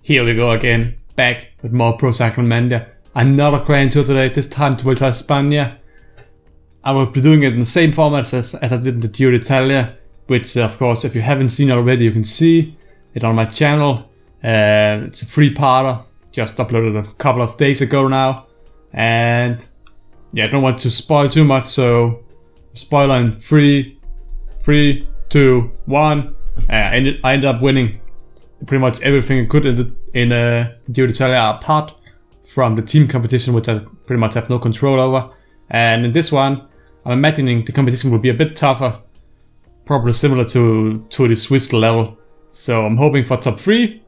Here we go again, back with more Pro Cycling Manager. Another Grand Tour today, this time to Vuelta Espana. I will be doing it in the same format as I did in the Giro d'Italia, which of course if you haven't seen already you can see it on my channel. It's a three-parter, just uploaded a couple of days ago now. And yeah, I don't want to spoil too much, so spoiler in 3, 2, 1. I ended up winning pretty much everything I could in Giro d'Italia, apart from the team competition, which I pretty much have no control over. And in this one, I'm imagining the competition will be a bit tougher, probably similar to the Swiss level. So I'm hoping for top 3.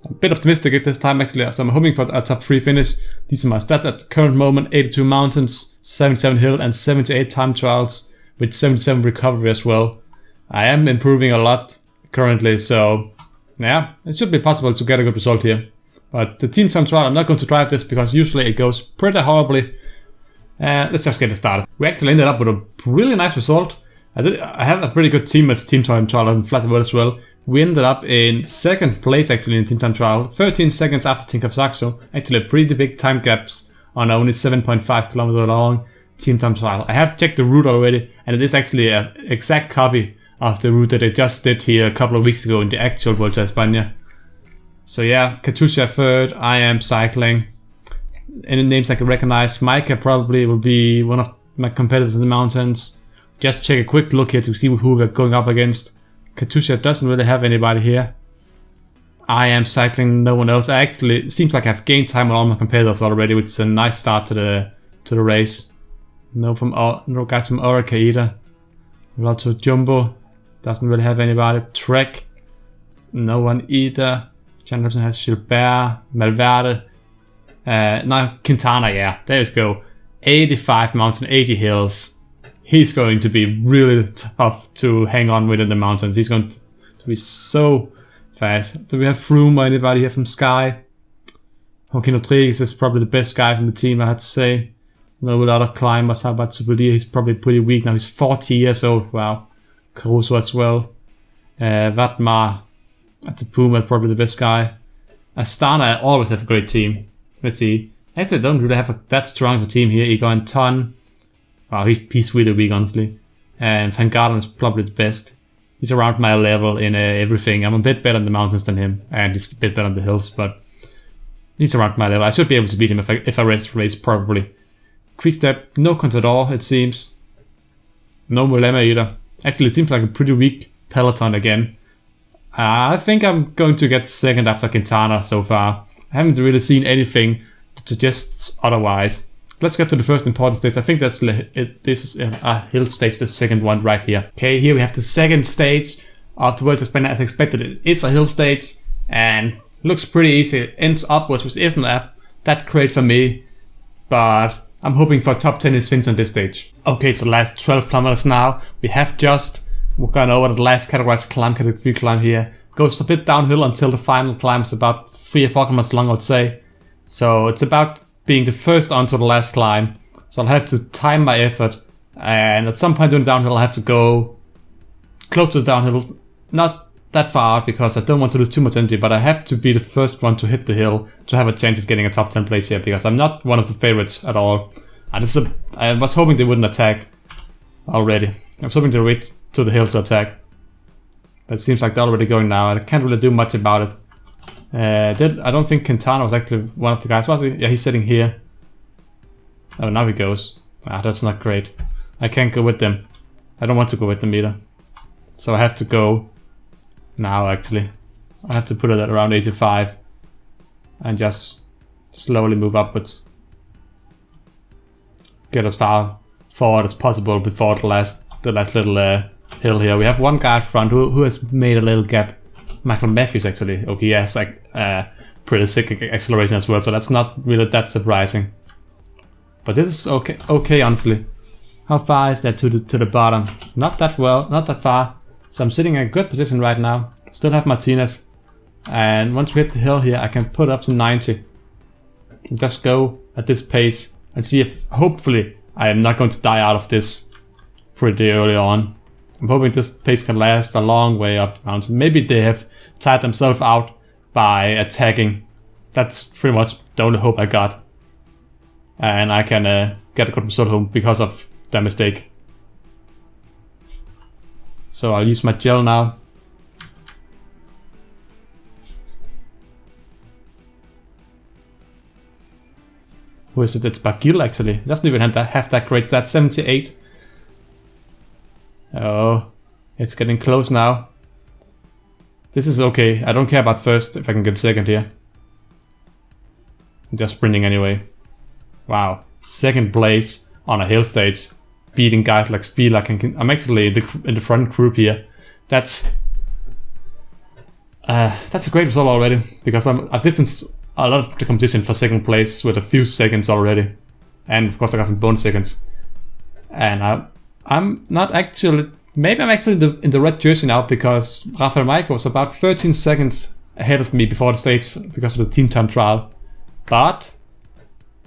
I'm a bit optimistic at this time actually, so I'm hoping for a top 3 finish. These are my stats at the current moment: 82 mountains, 77 hill and 78 time trials, with 77 recovery as well. I am improving a lot currently, so yeah, it should be possible to get a good result here. But the team time trial, I'm not going to drive this because usually it goes pretty horribly. Let's just get it started. We actually ended up with a really nice result. I have a pretty good team at team time trial and flat world as well. We ended up in 2nd place actually in team time trial, 13 seconds after TINKOFF Saxo. Actually pretty big time gaps on only 7.5 kilometers long team time trial. I have checked the route already, and it is actually an exact copy of the route that I just did here a couple of weeks ago in the actual Vuelta Espana. So yeah, Katusha 3rd, I am cycling. Any names I can recognize? Micah probably will be one of my competitors in the mountains. Just check a quick look here to see who we're going up against. Katusha doesn't really have anybody here. I am cycling, no one else. It seems like I've gained time on all my competitors already, which is a nice start to the race. No guys from Orica either. Also Jumbo doesn't really have anybody. Trek, no one either. John Gibson has Gilbert, Malverde. Now Quintana, yeah, there we go. 85 mountain, 80 hills. He's going to be really tough to hang on with in the mountains. He's going to be so fast. Do we have Froome or anybody here from Sky? Joaquin Rodriguez is probably the best guy from the team, I had to say. No, a lot of climbers. How about Superdia? He's probably pretty weak now. He's 40 years old. Wow. Caruso as well. Vatmar at the Puma, probably the best guy. Astana always have a great team. Let's see. Actually, I don't really have that strong of a team here. Igor and Ton. Wow, he's really weak, honestly. And Van Garderen is probably the best. He's around my level in everything. I'm a bit better in the mountains than him, and he's a bit better on the hills, but he's around my level. I should be able to beat him if I race probably. Quickstep, no Contador, it seems. No Mulema either. Actually, it seems like a pretty weak peloton again. I think I'm going to get 2nd after Quintana so far. I haven't really seen anything that suggests otherwise. Let's get to the first important stage. I think this is a hill stage, the 2nd one right here. Okay, here we have the 2nd stage of the Vuelta Espana as expected. It's a hill stage and looks pretty easy. It ends upwards, which isn't that great for me, but I'm hoping for top 10 finish on this stage. Okay, so last 12 kilometers now. We have just gone over the last categorized climb, category 3 climb here. Goes a bit downhill until the final climb is about 3 or 4 kilometers long, I would say. So it's about being the first onto the last climb. So I'll have to time my effort. And at some point during the downhill, I'll have to go close to the downhill. Not that far out because I don't want to lose too much energy, but I have to be the first one to hit the hill to have a chance of getting a top 10 place here, because I'm not one of the favorites at all. I was hoping they wouldn't attack already. I was hoping to wait to the hill to attack. But it seems like they're already going now, and I can't really do much about it. I don't think Quintana was actually one of the guys, was he? Yeah, he's sitting here. Oh, now he goes. That's not great. I can't go with them. I don't want to go with them either. So I have to go now, actually. I have to put it at around 85 and just slowly move upwards. Get as far forward as possible before the last little hill here. We have one guy at front who has made a little gap. Michael Matthews, actually. Okay, he has like pretty sick acceleration as well, so that's not really that surprising. But this is okay, honestly. How far is that to the bottom? Not that well, not that far. So I'm sitting in a good position right now. Still have Martinez. And once we hit the hill here, I can put up to 90. And just go at this pace and see if, hopefully, I am not going to die out of this pretty early on. I'm hoping this pace can last a long way up the mountain. Maybe they have tired themselves out by attacking. That's pretty much the only hope I got. And I can get a good result home because of that mistake. So I'll use my gel now. Who is it? It's Bagil actually. It doesn't even have that great stats. 78. Oh, it's getting close now. This is okay. I don't care about first if I can get second here. I'm just sprinting anyway. Wow, second place on a hill stage, beating guys like Spilak, and I'm actually in the front group here. That's a great result already, because I'm a distance a lot of the competition for second place with a few seconds already, and of course I got some bonus seconds. And I'm not actually, maybe I'm actually in the red jersey now, because Rafael Maico was about 13 seconds ahead of me before the stage because of the team time trial. But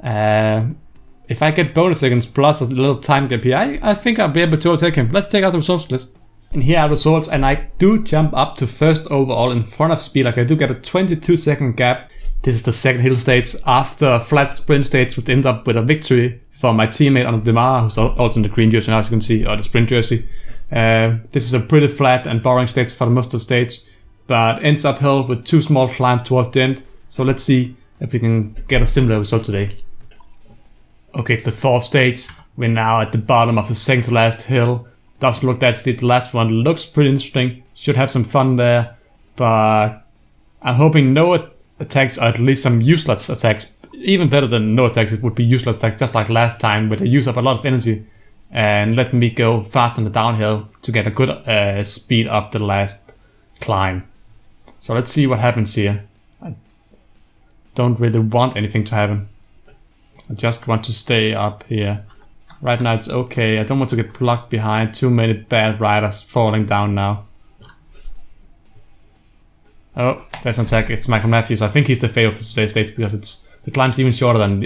if I get bonus seconds plus a little time gap here, I think I'll be able to overtake him. Let's take out the results list. And here are the results, and I do jump up to first overall in front of Spilak. I do get a 22-second gap. This is the second hill stage after a flat sprint stage, would end up with a victory for my teammate Arnaud Demar, who's also in the green jersey now, as you can see, or the sprint jersey. This is a pretty flat and boring stage for most of the stage, but ends uphill with 2 small climbs towards the end. So let's see if we can get a similar result today. Okay, it's the 4th stage. We're now at the bottom of the second to last hill. Doesn't look that steep. The last one looks pretty interesting. Should have some fun there, but I'm hoping no attacks, or at least some useless attacks. Even better than no attacks, it would be useless attacks, just like last time, where they use up a lot of energy and let me go fast on the downhill to get a good speed up the last climb. So let's see what happens here. I don't really want anything to happen. I just want to stay up here. Right now it's okay. I don't want to get plugged behind too many bad riders falling down now. Oh, there's an attack. It's Michael Matthews. I think he's the favorite for today's stage because the climb's even shorter than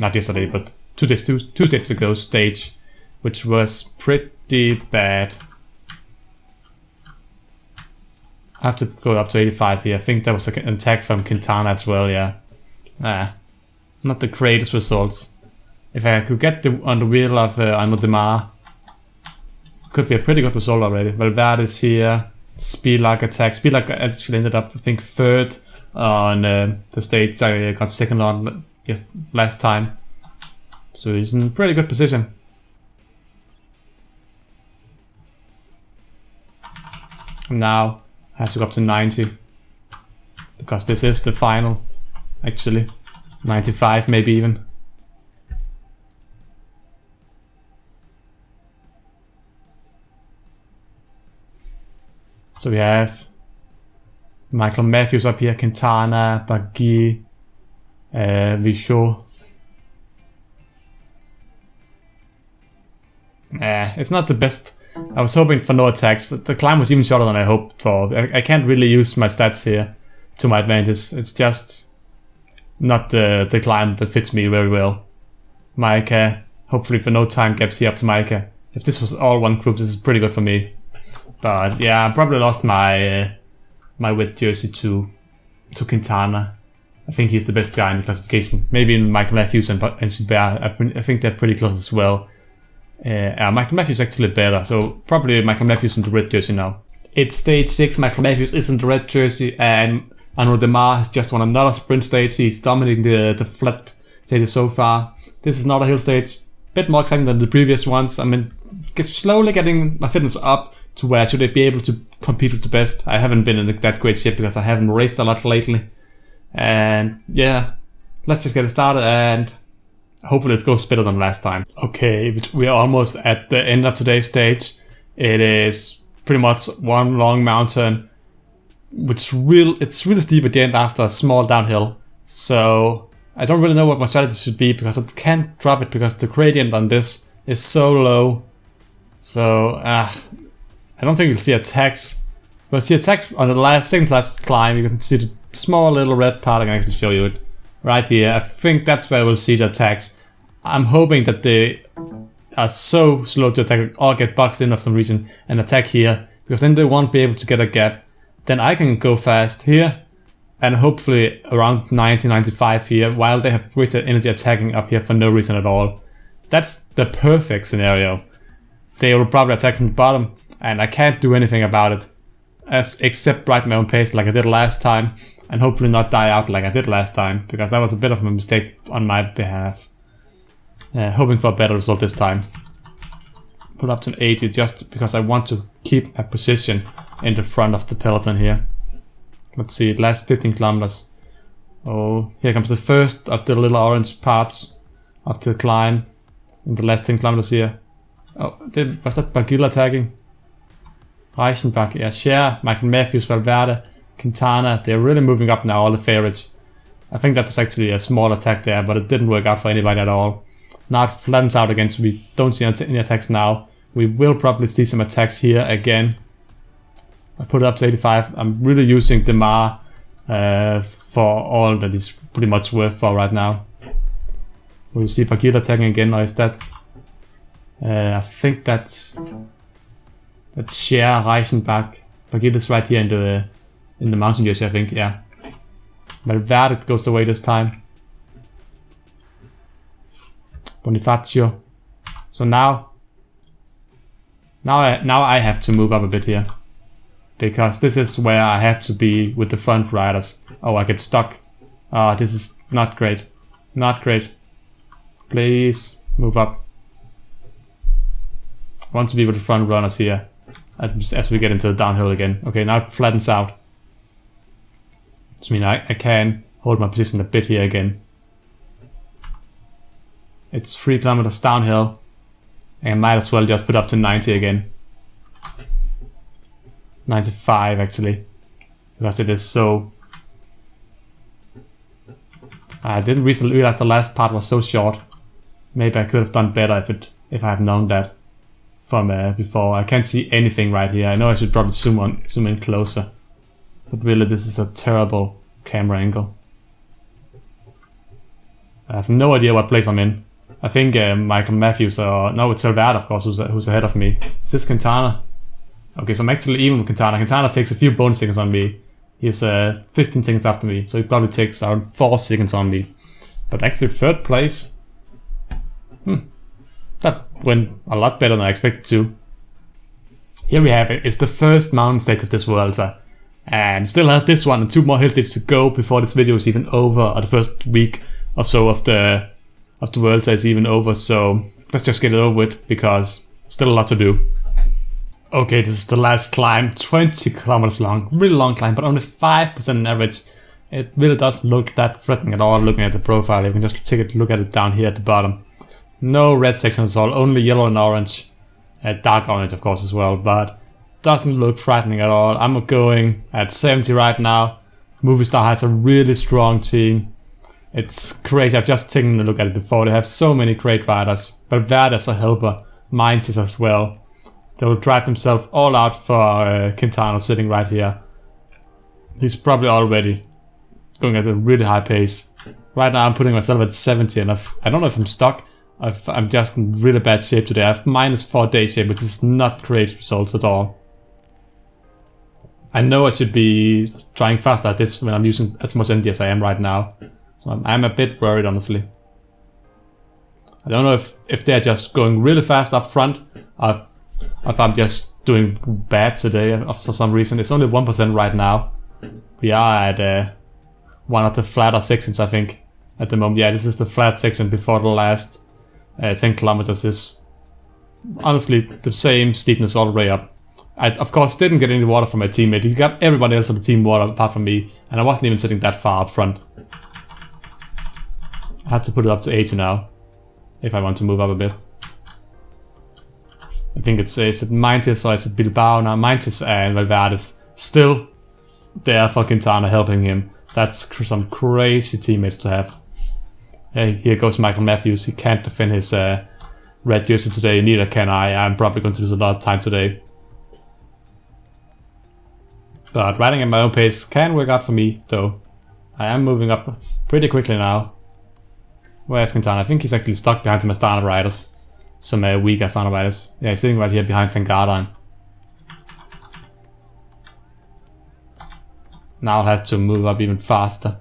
not yesterday, but two stages ago's stage, which was pretty bad. I have to go up to 85 here. I think that was an attack from Quintana as well. Yeah, not the greatest results. If I could get on the wheel of Arnaud Demar, could be a pretty good result already. Valverde's here. Spilak attack. Spilak actually ended up, I think, 3rd on the stage I got 2nd on last time. So he's in a pretty good position. Now I have to go up to 90, because this is the final, actually. 95 maybe even. So we have Michael Matthews up here, Quintana, Bagui, Vichot. It's not the best. I was hoping for no attacks, but the climb was even shorter than I hoped for. I can't really use my stats here to my advantage. It's just not the climb that fits me very well. Maika, hopefully for no time gaps here up to Maika. If this was all one group, this is pretty good for me. But yeah, I probably lost my my wet jersey to Quintana. I think he's the best guy in the classification. Maybe in Michael Matthews and Gilbert. I think they're pretty close as well. Michael Matthews is actually better, so probably Michael Matthews in the red jersey now. It's stage 6. Michael Matthews is in the red jersey, and Arnaud Demar has just won another sprint stage. He's dominating the flat stages so far. This is not a hill stage. Bit more exciting than the previous ones. I mean, slowly getting my fitness up to where I should be able to compete with the best. I haven't been in that great shape because I haven't raced a lot lately. And yeah, let's just get it started and hopefully it goes better than last time. Okay, we are almost at the end of today's stage. It is pretty much one long mountain, which it's really steep at the end after a small downhill. So I don't really know what my strategy should be because I can't drop it because the gradient on this is so low. So I don't think we'll see attacks. We'll see attacks on the second last climb. You can see the small little red part. I can actually show you it right here. I think that's where we'll see the attacks. I'm hoping that they are so slow to attack or get boxed in of some reason and attack here, because then they won't be able to get a gap then I can go fast here, and hopefully around 90-95 here, while they have wasted energy attacking up here for no reason at all. That's the perfect scenario. They will probably attack from the bottom, and I can't do anything about it, except ride my own pace like I did last time, and hopefully not die out like I did last time, because that was a bit of a mistake on my behalf. Hoping for a better result this time. Put up to an 80 just because I want to keep a position in the front of the peloton here. Let's see, last 15 kilometers. Oh, here comes the first of the little orange parts of the climb in the last 10 kilometers here. Oh, was that Bagil attacking? Reichenbach, yeah, Cher, Michael Matthews, Valverde, Quintana, they're really moving up now, all the favorites. I think that's actually a small attack there, but it didn't work out for anybody at all. Now it flattens out again, so we don't see any attacks now. We will probably see some attacks here again. I put it up to 85. I'm really using Demar for all that is pretty much worth for right now. Will we see Bagil attacking again, or is that... I think that's Cher, Reichenbach. Bagil is right here in the mountain jersey, I think, yeah. Valverde goes away this time. Bonifacio. So now I have to move up a bit here, because this is where I have to be with the front riders. Oh, I get stuck. Oh, this is not great. Not great. Please move up. I want to be with the front runners here as we get into the downhill again. Okay, now it flattens out. Which means I can hold my position a bit here again. It's 3 kilometers downhill, and I might as well just put up to 90 again. 95 actually, because it is so... I didn't realize the last part was so short. Maybe I could have done better if I had known that from before. I can't see anything right here. I know I should probably zoom in closer, but really this is a terrible camera angle. I have no idea what place I'm in. I think Michael Matthews, or no, it's Valverde, of course, who's ahead of me. Is this Quintana? Okay, so I'm actually even with Quintana. Quintana takes a few bonus seconds on me. He's 15 seconds after me, so he probably takes around 4 seconds on me. But actually, third place. That went a lot better than I expected to. Here we have it. It's the first mountain stage of this Vuelta, and still have this one and 2 more hill stages to go before this video is even over, or the first week or so of the Vuelta is even over. So let's just get it over with, because still a lot to do. Okay, this is the last climb, 20 kilometers long, really long climb, but only 5% on average. It really doesn't look that threatening at all looking at the profile. You can just take a look at it down here at the bottom. No red sections at all, only yellow and orange. Dark orange of course as well, but doesn't look frightening at all. I'm going at 70 right now. Movistar has a really strong team. It's crazy. I've just taken a look at it before. They have so many great riders. Valverde's a helper. Mintis as well. They will drive themselves all out for Quintana sitting right here. He's probably already going at a really high pace. Right now I'm putting myself at 70, and I don't know if I'm stuck. I'm just in really bad shape today. I have -4 day shape, which is not great results at all. I know I should be trying faster at this when I'm using as much energy as I am right now. So I'm a bit worried, honestly. I don't know if they're just going really fast up front, or if I'm just doing bad today for some reason. It's only 1% right now. We are at one of the flatter sections, I think, at the moment. Yeah, this is the flat section before the last 10 kilometers. Is honestly the same steepness all the way up. I, of course, didn't get any water from my teammate. He got everybody else on the team water apart from me, and I wasn't even sitting that far up front. I have to put it up to 80 now, if I want to move up a bit. I think it's at Mintis or it's at Bilbao now. Mintis and Valverde is still there for Quintana, helping him. That's some crazy teammates to have. Hey, here goes Michael Matthews. He can't defend his red jersey today, neither can I. I'm probably going to lose a lot of time today. But riding at my own pace can work out for me, though. I am moving up pretty quickly now. Where's Quintana? I think he's actually stuck behind some Astana riders. Some weak Astana riders. Yeah, he's sitting right here behind Van Garderen. Now I'll have to move up even faster.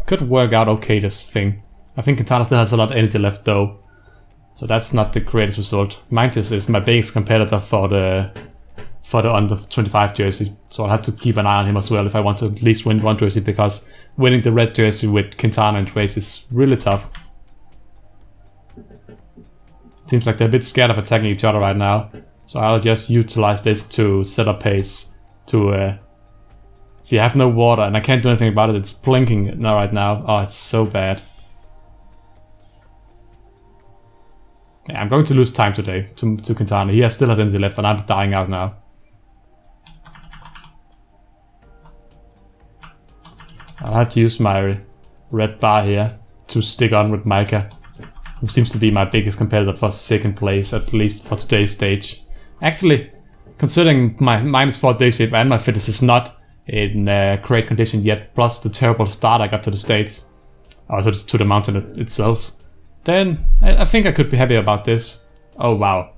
Could work out okay, this thing. I think Quintana still has a lot of energy left though. So that's not the greatest result. Mantis is my biggest competitor for the under 25 jersey. So I'll have to keep an eye on him as well if I want to at least win one jersey, because winning the red jersey with Quintana and Trace is really tough. Seems like they're a bit scared of attacking each other right now. So I'll just utilize this to set up pace. See, I have no water and I can't do anything about it. It's blinking now right now. Oh, it's so bad. Yeah, I'm going to lose time today to Quintana. He still has energy left and I'm dying out now. I'll have to use my red bar here to stick on with Micah, who seems to be my biggest competitor for second place, at least for today's stage. Actually, considering my -4 day shape and my fitness is not in great condition yet, plus the terrible start I got to the stage, also just to the mountain itself, then I think I could be happy about this. Oh wow,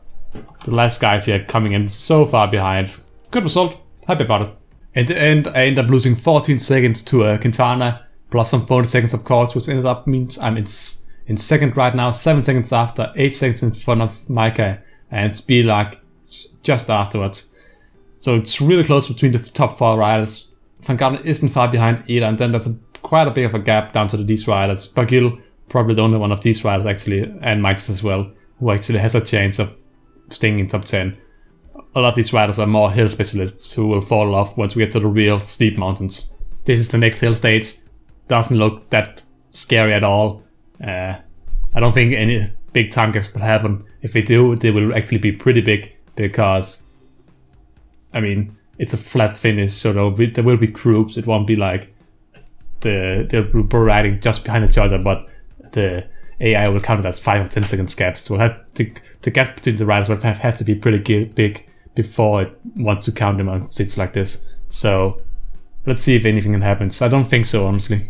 the last guys here coming in so far behind. Good result, happy about it. In the end, I ended up losing 14 seconds to Quintana, plus some bonus seconds of course, which ended up means I'm in second right now, 7 seconds after, 8 seconds in front of Micah, and Spilak just afterwards. So it's really close between the top 4 riders. Van Gardner isn't far behind either, and then there's quite a bit of a gap down to these riders. Bagil, probably the only one of these riders actually, and Mike as well, who actually has a chance of staying in top 10. A lot of these riders are more hill specialists who will fall off once we get to the real steep mountains. This is the next hill stage. Doesn't look that scary at all. I don't think any big time gaps will happen. If they do, they will actually be pretty big, because I mean, it's a flat finish, so there will be groups. It won't be like they'll be riding just behind each other, but the AI will count it as 5 or 10 seconds gaps. So we'll have the gap between the riders will have to be pretty big before it wants to count them on stages like this. So let's see if anything can happen. So I don't think so, honestly.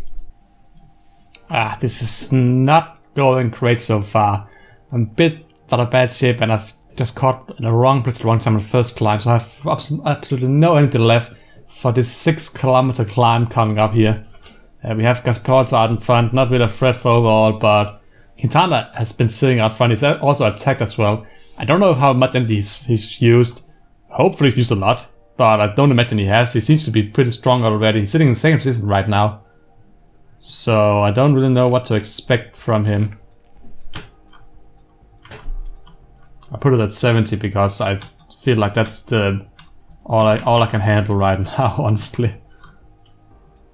This is not going great so far. I'm a bit out of bad shape and I've just caught in the wrong place at the wrong time on the first climb, so I have absolutely no energy left for this 6 kilometer climb coming up here. We have Gasparotto out in front, not really a threat for overall, but Quintana has been sitting out front. He's also attacked as well. I don't know how much energy he's used. Hopefully he's used a lot, but I don't imagine he has. He seems to be pretty strong already. He's sitting in the second position right now, so I don't really know what to expect from him. I put it at 70 because I feel like that's all I can handle right now, honestly.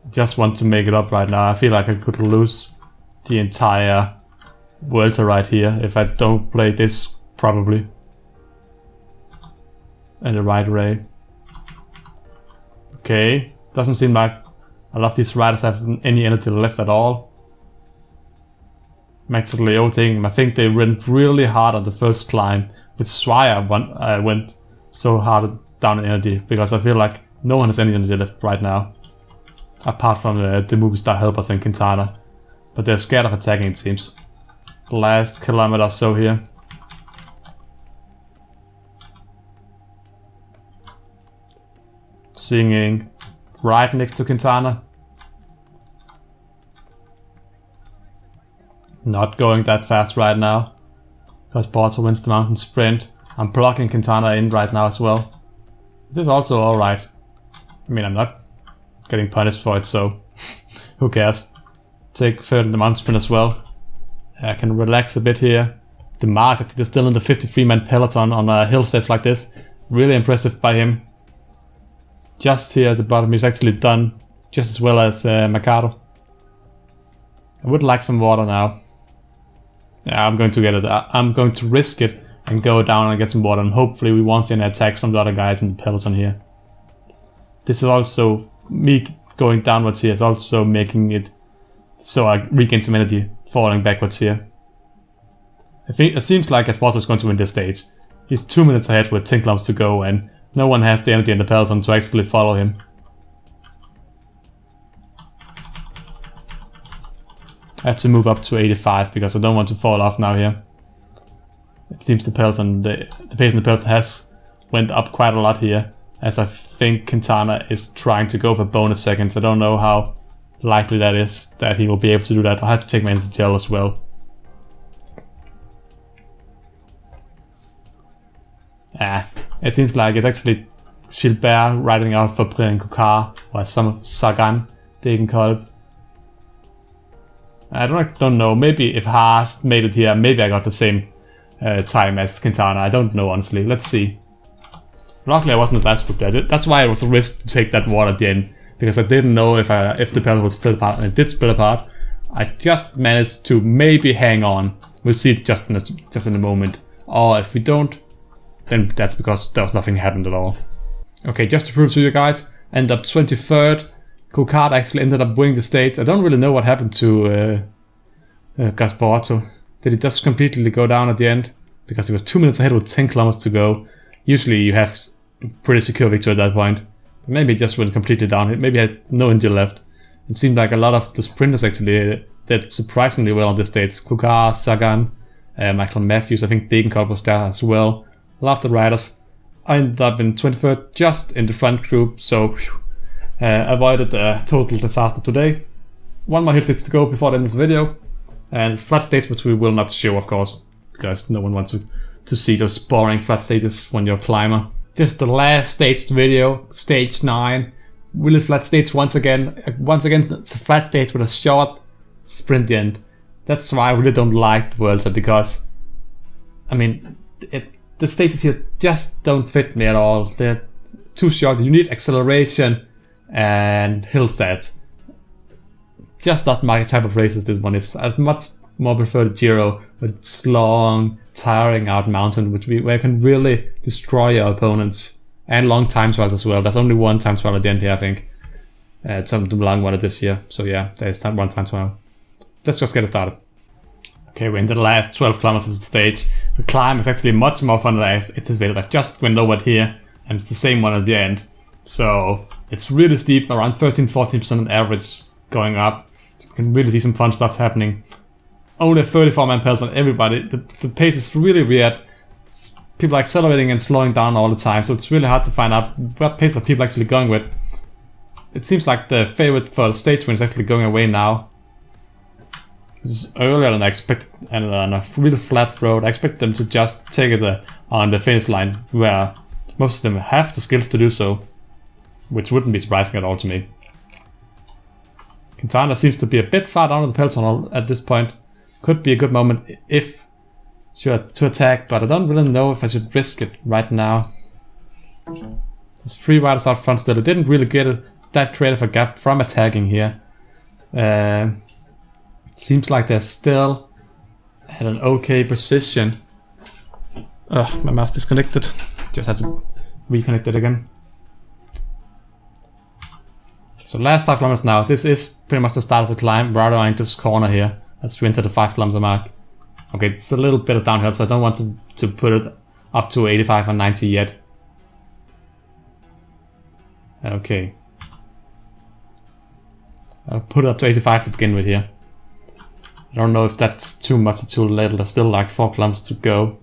I just want to make it up right now. I feel like I could lose the entire Vuelta right here if I don't play this, probably. In the right way. Okay, doesn't seem like a lot of these riders have any energy left at all. Max Leo thing, I think they went really hard on the first climb. With Swire went so hard down in energy, because I feel like no one has any energy left right now. Apart from the movie star helpers and Quintana. But they're scared of attacking, it seems. Last kilometer or so here. Singing right next to Quintana. Not going that fast right now, because Porto wins the mountain sprint. I'm blocking Quintana in right now as well. This is also alright. I mean, I'm not getting punished for it, so who cares. Take third in the mountain sprint as well. I can relax a bit here. The Mars actually still in the 53-man peloton on a hill stage like this. Really impressive by him. Just here at the bottom, he's actually done just as well as Mercado. I would like some water now. Yeah, I'm going to get it. I'm going to risk it and go down and get some water, and hopefully we won't see any attacks from the other guys in the peloton here. This is also, me going downwards here is also making it so I regain some energy falling backwards here. I think it seems like Esparto is going to win this stage. He's 2 minutes ahead with 10 kilometers to go, and no one has the energy in the peloton to actually follow him. I have to move up to 85 because I don't want to fall off now here. It seems the peloton, the pace in the peloton has went up quite a lot here, as I've think Quintana is trying to go for bonus seconds. I don't know how likely that is, that he will be able to do that. I have to take my energy gel as well. It seems like it's actually Gilbert riding out for Brian Kokar, or some of Sagan, TINKOFF. I don't know, maybe if Haas made it here, maybe I got the same time as Quintana. I don't know, honestly. Let's see. Luckily I wasn't at last there. That's why it was a risk to take that one at the end, because I didn't know if the peloton would split apart, and it did split apart. I just managed to maybe hang on. We'll see it just in a moment. Or if we don't, then that's because there was nothing happened at all. Okay, just to prove to you guys, ended up 23rd. Kokar actually ended up winning the stage. I don't really know what happened to Gasparotto. Did he just completely go down at the end? Because he was 2 minutes ahead with 10 kilometers to go. Usually you have pretty secure victory at that point. But maybe he just went completely down. Maybe he had no injury left. It seemed like a lot of the sprinters actually did surprisingly well on this stage. Kokar, Sagan, Michael Matthews, I think TINKOFF was there as well. A lot of the riders. I ended up in 23rd, just in the front group, so avoided a total disaster today. One more hill stage to go before the end of the video, and flat stages, which we will not show, of course, because no one wants to see those boring flat stages when you're a climber. This is the last staged video, stage 9. Really flat stage once again. It's a flat stage with a short sprint at the end. That's why I really don't like the Vuelta, because, I mean, the stages here just don't fit me at all. They're too short. You need acceleration and hill sets. Just not my type of races this one is. I'd much more prefer the Giro with its long, tiring out mountain, where you can really destroy your opponents. And long time trials as well. There's only one time trial at the end here, I think. Some long one this year. So yeah, there's one time trial. Let's just get it started. Okay, we're in the last 12 kilometers of the stage. The climb is actually much more fun than I anticipated. I just went over it here, and it's the same one at the end. So it's really steep, around 13-14% on average going up. So you can really see some fun stuff happening. Only a 34-man peloton, everybody. The pace is really weird. People are accelerating and slowing down all the time, so it's really hard to find out what pace are people actually going with. It seems like the favorite for the stage win is actually going away now. It's earlier than I expected, and on a really flat road. I expect them to just take it on the finish line, where most of them have the skills to do so, which wouldn't be surprising at all to me. Quintana seems to be a bit far down in the peloton at this point. Could be a good moment if to attack, but I don't really know if I should risk it right now. There's 3 riders out front still. I didn't really get that creative a gap from attacking here. Seems like they're still at an okay position. Ugh, my mouse disconnected. Just had to reconnect it again. So last 5 kilometers now. This is pretty much the start of the climb. Right around this corner here. As we enter the 5 kilometer mark. Okay, it's a little bit of downhill, so I don't want to put it up to 85 or 90 yet. Okay. I'll put it up to 85 to begin with here. I don't know if that's too much or too little. There's still like 4 kilometers to go.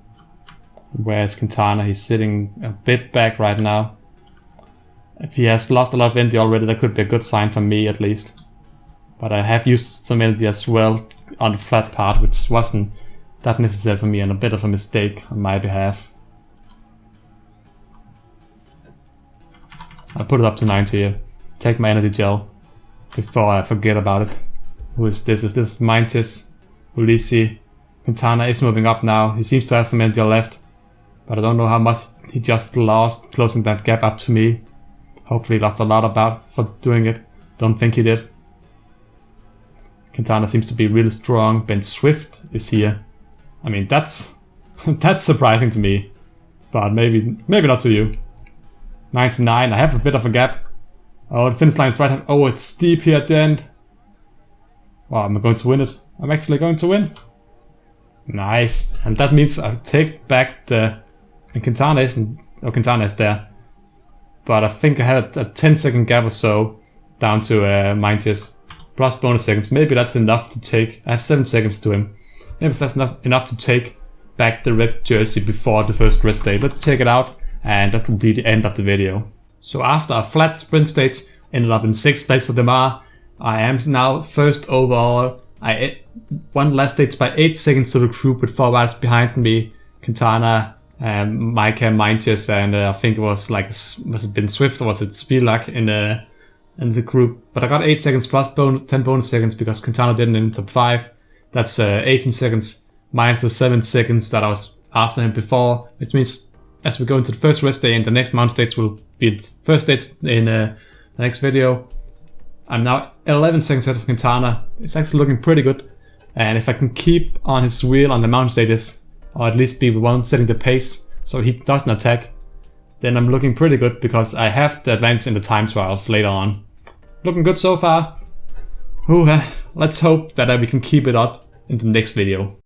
Where's Quintana? He's sitting a bit back right now. If he has lost a lot of energy already, that could be a good sign for me at least. But I have used some energy as well on the flat part, which wasn't that necessary for me, and a bit of a mistake on my behalf. I'll put it up to 90 here. Take my energy gel before I forget about it. Who is this? Is this Minches? Ulisi? Quintana is moving up now. He seems to have some energy left, but I don't know how much he just lost closing that gap up to me. Hopefully he lost a lot about for doing it. Don't think he did. Quintana seems to be really strong. Ben Swift is here. I mean, that's surprising to me, but maybe not to you. 99. I have a bit of a gap. Oh, the finish line is right. Oh, it's steep here at the end. Wow, I'm going to win it. I'm actually going to win. Nice. And that means I take back the... And Quintana isn't... Oh, Quintana is there. But I think I had a 10-second gap or so down to Minches. Plus bonus seconds. Maybe that's enough to take... I have 7 seconds to him. Maybe that's enough to take back the red jersey before the first rest day. Let's check it out. And that will be the end of the video. So after a flat sprint stage, ended up in 6th place for Demar. I am now 1st overall. I won last stage by 8 seconds to the group with 4 riders behind me. Quintana, Micah, Minches, and I think it was like, was it Ben Swift or was it Spilak in the group? But I got 8 seconds plus 10 bonus seconds because Quintana didn't in top 5. That's 18 seconds minus the 7 seconds that I was after him before, which means as we go into the first rest day and the next mount stage will be the first stage in the next video. I'm now 11 seconds ahead of Quintana. It's actually looking pretty good. And if I can keep on his wheel on the mountain stages, or at least be the one setting the pace so he doesn't attack, then I'm looking pretty good because I have the advantage in the time trials later on. Looking good so far. Let's hope that we can keep it up in the next video.